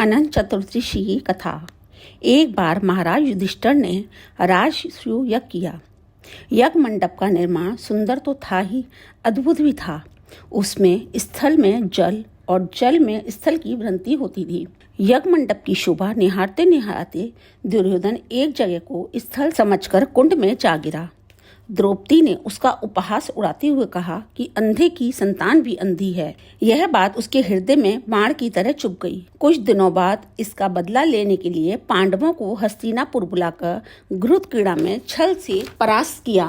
अनंत चतुर्दशी की कथा। एक बार महाराज युधिष्ठिर ने राजसूय यज्ञ किया। यज्ञ मंडप का निर्माण सुंदर तो था ही, अद्भुत भी था। उसमें स्थल में जल और जल में स्थल की भ्रांति होती थी। यज्ञ मंडप की शोभा निहारते निहारते दुर्योधन एक जगह को स्थल समझकर कुंड में जा गिरा। द्रौपदी ने उसका उपहास उड़ाते हुए कहा कि अंधे की संतान भी अंधी है। यह बात उसके हृदय में बाण की तरह चुभ गई। कुछ दिनों बाद इसका बदला लेने के लिए पांडवों को हस्तिनापुर बुलाकर घृत क्रीड़ा में छल से परास्त किया।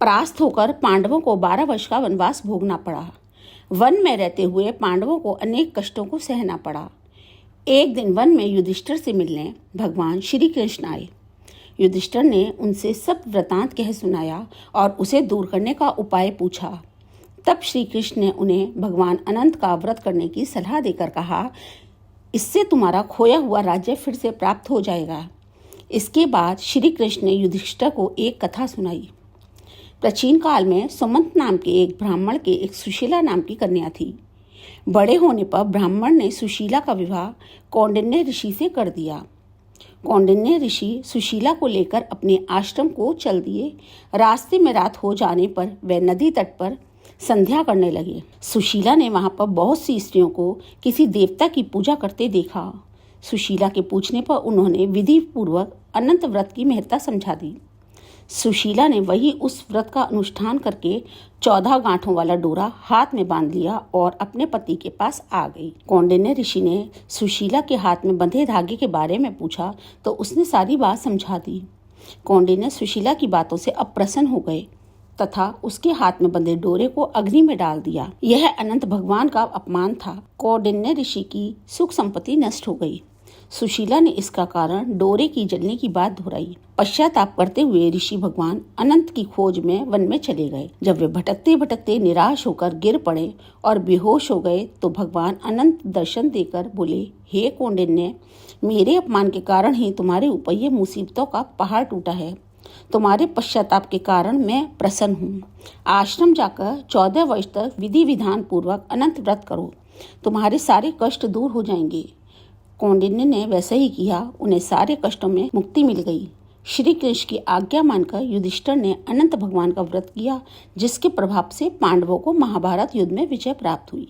परास्त होकर पांडवों को 12 वर्ष का वनवास भोगना पड़ा। वन में रहते हुए पांडवों को अनेक कष्टों को सहना पड़ा। एक दिन वन में युधिष्ठिर से मिलने भगवान श्री कृष्ण आए। युधिष्ठिर ने उनसे सब वृतांत कह सुनाया और उसे दूर करने का उपाय पूछा। तब श्री कृष्ण ने उन्हें भगवान अनंत का व्रत करने की सलाह देकर कहा, इससे तुम्हारा खोया हुआ राज्य फिर से प्राप्त हो जाएगा। इसके बाद श्री कृष्ण ने युधिष्ठिर को एक कथा सुनाई। प्राचीन काल में सुमंत नाम के एक ब्राह्मण के एक सुशीला नाम की कन्या थी। बड़े होने पर ब्राह्मण ने सुशीला का विवाह कौंडिन्य ऋषि से कर दिया। कौंडिन्य ऋषि सुशीला को लेकर अपने आश्रम को चल दिए। रास्ते में रात हो जाने पर वे नदी तट पर संध्या करने लगे। सुशीला ने वहां पर बहुत सी स्त्रियों को किसी देवता की पूजा करते देखा। सुशीला के पूछने पर उन्होंने विधि पूर्वक अनंत व्रत की महत्ता समझा दी। सुशीला ने वही उस व्रत का अनुष्ठान करके 14 गांठों वाला डोरा हाथ में बांध लिया और अपने पति के पास आ गई। कौंडिन्य ऋषि ने सुशीला के हाथ में बंधे धागे के बारे में पूछा तो उसने सारी बात समझा दी। कौंडिन्य सुशीला की बातों से अप्रसन्न हो गए तथा उसके हाथ में बंधे डोरे को अग्नि में डाल दिया। यह अनंत भगवान का अपमान था। कौंडिन्य ऋषि की सुख संपत्ति नष्ट हो गई। सुशीला ने इसका कारण डोरे की जलने की बात दोहराई। पश्चाताप करते हुए ऋषि भगवान अनंत की खोज में वन में चले गए। जब वे भटकते भटकते निराश होकर गिर पड़े और बेहोश हो गए तो भगवान अनंत दर्शन देकर बोले, हे कौंडिन्य, मेरे अपमान के कारण ही तुम्हारे ऊपर ये मुसीबतों का पहाड़ टूटा है। तुम्हारे पश्चाताप के कारण मैं प्रसन्न हूँ। आश्रम जाकर 14 वर्ष तक विधि विधान पूर्वक अनंत व्रत करो, तुम्हारे सारे कष्ट दूर हो जाएंगे। कौंडिन्य ने वैसा ही किया। उन्हें सारे कष्टों में मुक्ति मिल गई। श्री कृष्ण की आज्ञा मानकर युधिष्ठिर ने अनंत भगवान का व्रत किया, जिसके प्रभाव से पांडवों को महाभारत युद्ध में विजय प्राप्त हुई।